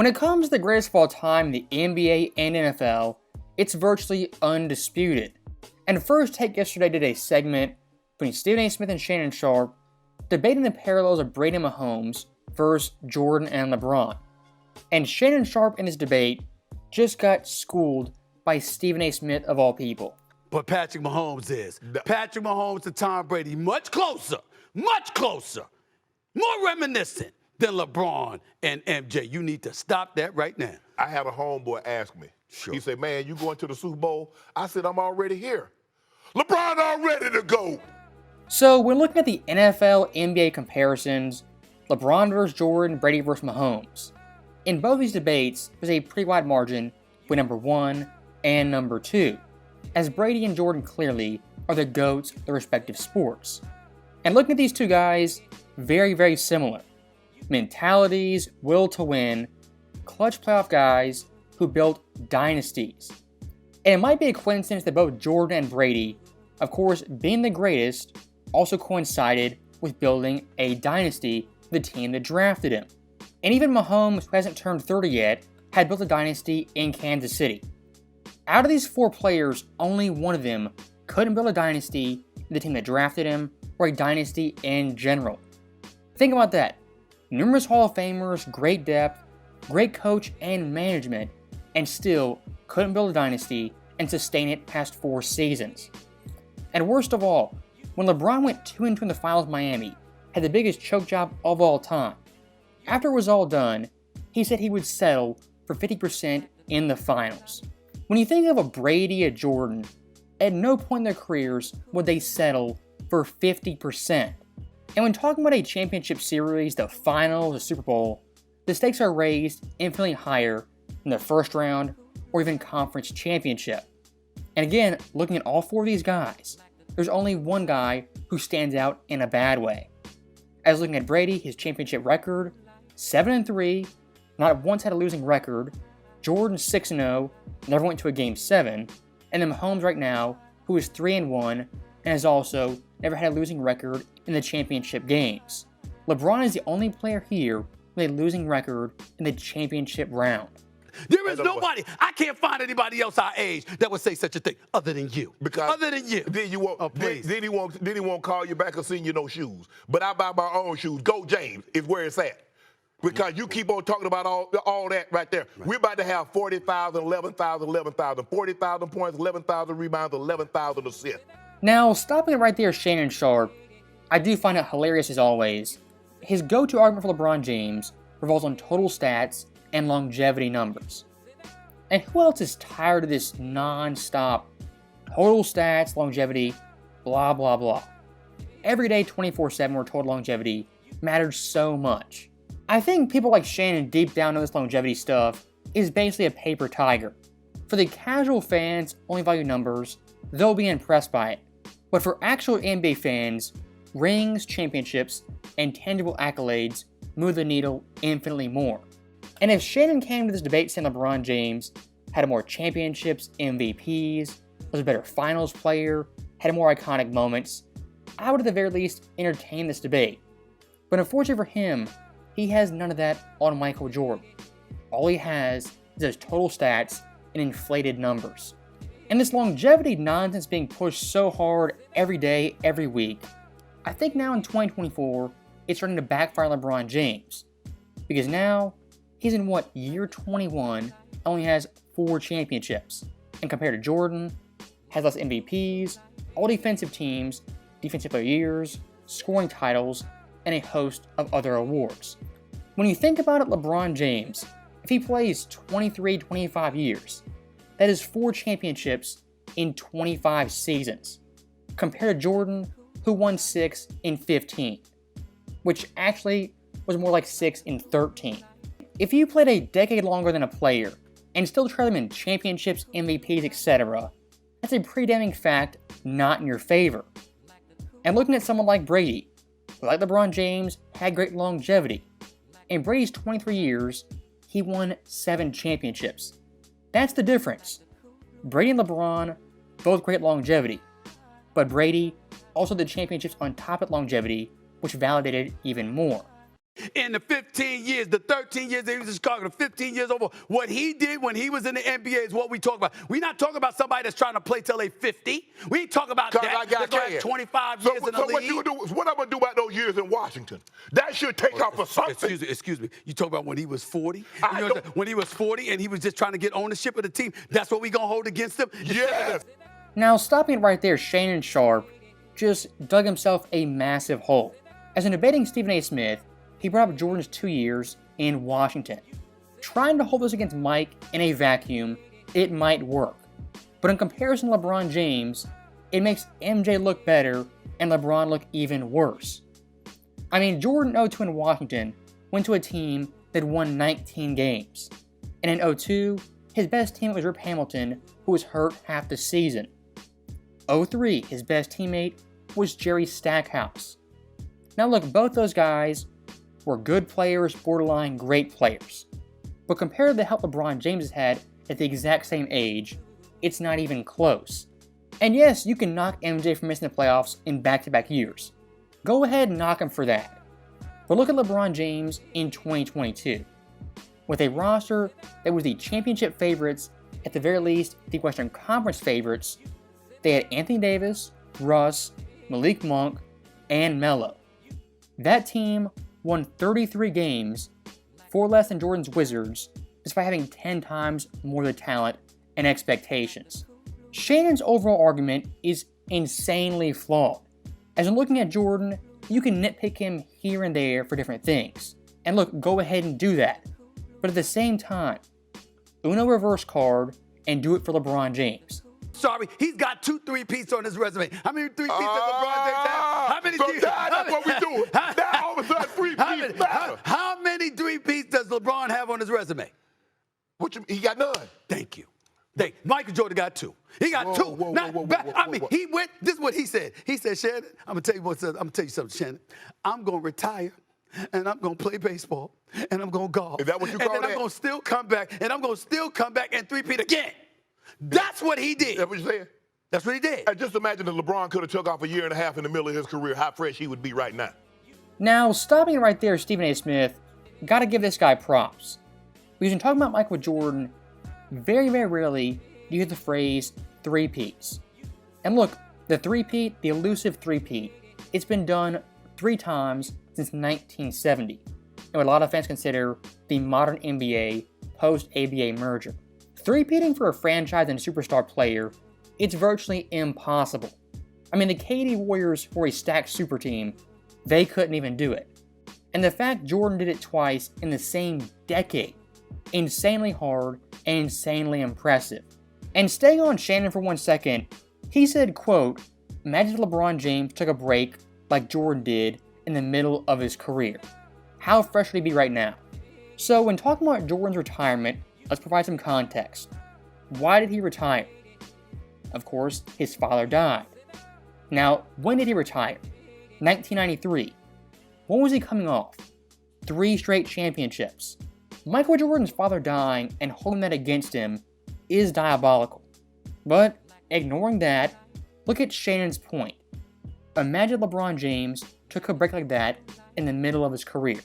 When it comes to the greatest of all time in the NBA and NFL, it's virtually undisputed. And First Take yesterday did a segment between Stephen A. Smith and Shannon Sharpe debating the parallels of Brady and Mahomes versus Jordan and LeBron. And Shannon Sharpe in his debate just got schooled by Stephen A. Smith of all people. But Patrick Mahomes is. Patrick Mahomes and Tom Brady, much closer, more reminiscent than LeBron and MJ. You need to stop that right now. I had a homeboy ask me. Sure. He said, man, you going to the Super Bowl? I said, I'm already here. LeBron all ready to go. So when looking at the NFL NBA comparisons, LeBron versus Jordan, Brady versus Mahomes, in both these debates, there's a pretty wide margin between number 1 and number 2, as Brady and Jordan clearly are the GOATs of their respective sports. And looking at these two guys, very, very similar. Mentalities, will to win, clutch playoff guys who built dynasties. And it might be a coincidence that both Jordan and Brady, of course being the greatest, also coincided with building a dynasty for the team that drafted him. And even Mahomes, who hasn't turned 30 yet, had built a dynasty in Kansas City. Out of these 4 players, only one of them couldn't build a dynasty in the team that drafted him, or a dynasty in general. Think about that. Numerous Hall of Famers, great depth, great coach and management, and still couldn't build a dynasty and sustain it past 4 seasons. And worst of all, when LeBron went 2-2 in the finals with Miami, had the biggest choke job of all time. After it was all done, he said he would settle for 50% in the finals. When you think of a Brady, a Jordan, at no point in their careers would they settle for 50%. And when talking about a championship series, the finals, the Super Bowl, the stakes are raised infinitely higher than the first round or even conference championship. And again, looking at all 4 of these guys, there's only one guy who stands out in a bad way. As looking at Brady, his championship record, 7-3, not once had a losing record. Jordan 6-0, never went to a Game 7. And then Mahomes right now, who is 3-1 and has also never had a losing record in the championship games. LeBron is the only player here with a losing record in the championship round. There is nobody, I can't find anybody else our age that would say such a thing other than you. Because other than you. Then he won't call you back or send you no shoes. But I buy my own shoes. Go James is where it's at. Because you keep on talking about all that right there. Right. We're about to have 40,000, 11,000, 11,000, 40,000 points, 11,000 rebounds, 11,000 assists. Now, stopping it right there, Shannon Sharpe, I do find it hilarious as always. His go-to argument for LeBron James revolves on total stats and longevity numbers. And who else is tired of this non-stop total stats, longevity, blah, blah, blah? Every day, 24/7, where total longevity matters so much. I think people like Shannon deep down know this longevity stuff is basically a paper tiger. For the casual fans, only value numbers, they'll be impressed by it. But for actual NBA fans, rings, championships, and tangible accolades move the needle infinitely more. And if Shannon came to this debate saying LeBron James had more championships, MVPs, was a better finals player, had more iconic moments, I would at the very least entertain this debate. But unfortunately for him, he has none of that on Michael Jordan. All he has is his total stats and inflated numbers. And this longevity nonsense being pushed so hard every day, every week, I think now in 2024, it's starting to backfire on LeBron James. Because now, he's in year 21, only has 4 championships. And compared to Jordan, has less MVPs, all defensive teams, defensive player years, scoring titles, and a host of other awards. When you think about it, LeBron James, if he plays 23, 25 years, that is 4 championships in 25 seasons, compared to Jordan, who won 6 in 15, which actually was more like 6 in 13. If you played a decade longer than a player and still trail them in championships, MVPs, etc., that's a pretty damning fact not in your favor. And looking at someone like Brady, who like LeBron James had great longevity. In Brady's 23 years, he won 7 championships. That's the difference. Brady and LeBron, both great longevity, but Brady also did championships on top of longevity, which validated even more. in the 15 years, the 13 years that he was in Chicago, the 15 years over. What he did when he was in the NBA is what we talk about. We're not talking about somebody that's trying to play till they 50. We ain't talking about that. That's gonna have 25 years in the league. What you do? What I'm gonna do about those years in Washington? That should take off for something. Excuse me. You talk about when he was 40? When he was 40 and he was just trying to get ownership of the team. That's what we gonna hold against him. Yes. Now, stopping it right there, Shannon Sharpe just dug himself a massive hole. As in debating Stephen A. Smith, he brought up Jordan's 2 years in Washington. Trying to hold this against Mike in a vacuum, it might work. But in comparison to LeBron James, it makes MJ look better and LeBron look even worse. I mean, Jordan 0-2 in Washington went to a team that won 19 games. And in 0-2, his best teammate was Rip Hamilton, who was hurt half the season. 0-3, his best teammate was Jerry Stackhouse. Now look, both those guys were good players, borderline great players. But compared to the help LeBron James has had at the exact same age, it's not even close. And yes, you can knock MJ for missing the playoffs in back-to-back years. Go ahead and knock him for that. But look at LeBron James in 2022. With a roster that was the championship favorites, at the very least the Western Conference favorites, they had Anthony Davis, Russ, Malik Monk, and Melo. That team won 33 games, 4 less than Jordan's Wizards, despite having 10 times more the talent and expectations. Shannon's overall argument is insanely flawed. As in looking at Jordan, you can nitpick him here and there for different things. And look, go ahead and do that. But at the same time, Uno reverse card and do it for LeBron James. Sorry, he's got 2 3-peats on his resume. How many 3-peats does LeBron James have? How many? So that's what we do. Now all of a sudden 3-peats matter. How many 3-peats does LeBron have on his resume? He got none. Thank you. Michael Jordan got 2. He got 2. He went. This is what he said. He said, Shannon, I'm gonna tell you something, Shannon. I'm gonna retire, and I'm gonna play baseball, and I'm gonna golf. Is that what you call that? And then I'm gonna still come back, and 3-peat again. That's what he did. That's what you saying? That's what he did. And just imagine if LeBron could have took off a year and a half in the middle of his career, how fresh he would be right now. Now, stopping right there, Stephen A. Smith, gotta give this guy props. Because in talking about Michael Jordan, very, very rarely do you hear the phrase 3-peats. And look, the 3-peat, the elusive 3-peat, it's been done 3 times since 1970. And what a lot of fans consider the modern NBA post-ABA merger. 3-peating for a franchise and superstar player, it's virtually impossible. I mean, the KD Warriors were a stacked super team. They couldn't even do it. And the fact Jordan did it twice in the same decade, insanely hard and insanely impressive. And staying on Shannon for 1 second, he said, quote, imagine if LeBron James took a break like Jordan did in the middle of his career. How fresh would he be right now? So when talking about Jordan's retirement, let's provide some context. Why did he retire? Of course, his father died. Now, when did he retire? 1993. When was he coming off? 3 straight championships. Michael Jordan's father dying and holding that against him is diabolical. But, ignoring that, look at Shannon's point. Imagine LeBron James took a break like that in the middle of his career.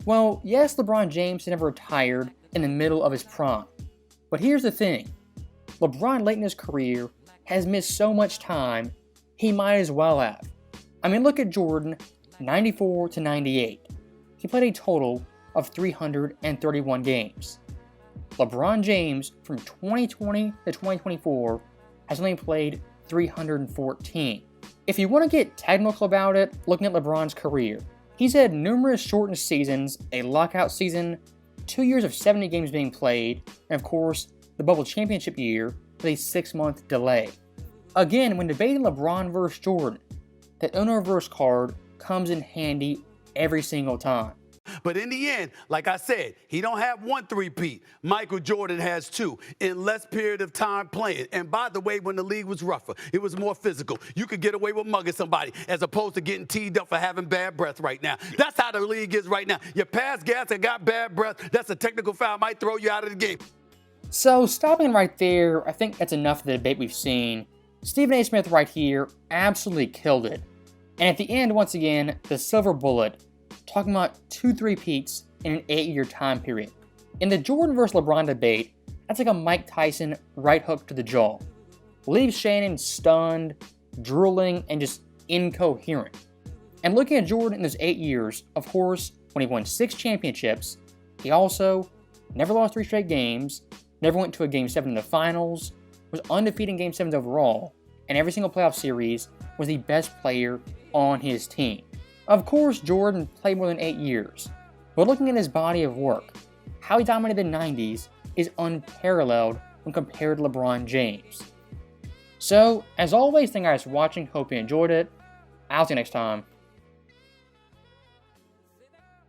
Well, yes, LeBron James never retired in the middle of his prime. But here's the thing. LeBron late in his career has missed so much time, he might as well have. I mean, look at Jordan, 94 to 98. He played a total of 331 games. LeBron James, from 2020 to 2024, has only played 314. If you want to get technical about it, looking at LeBron's career, he's had numerous shortened seasons, a lockout season, 2 years of 70 games being played, and of course, the bubble championship year with a 6-month delay. Again, when debating LeBron versus Jordan, that Uno reverse card comes in handy every single time. But in the end, like I said, he don't have 1 3-peat. Michael Jordan has 2 in less period of time playing. And by the way, when the league was rougher, it was more physical. You could get away with mugging somebody as opposed to getting teed up for having bad breath right now. That's how the league is right now. You pass gas and got bad breath, that's a technical foul, might throw you out of the game. So stopping right there, I think that's enough of the debate we've seen. Stephen A. Smith right here absolutely killed it. And at the end, once again, the silver bullet, talking about 2 three-peats in an 8-year time period. In the Jordan vs. LeBron debate, that's like a Mike Tyson right hook to the jaw. Leaves Shannon stunned, drooling, and just incoherent. And looking at Jordan in those 8 years, of course, when he won 6 championships, he also never lost 3 straight games, never went to a Game 7 in the finals, was undefeated in Game 7s overall, and every single playoff series was the best player on his team. Of course, Jordan played more than 8 years, but looking at his body of work, how he dominated the 90s is unparalleled when compared to LeBron James. So, as always, thank you guys for watching, hope you enjoyed it. I'll see you next time.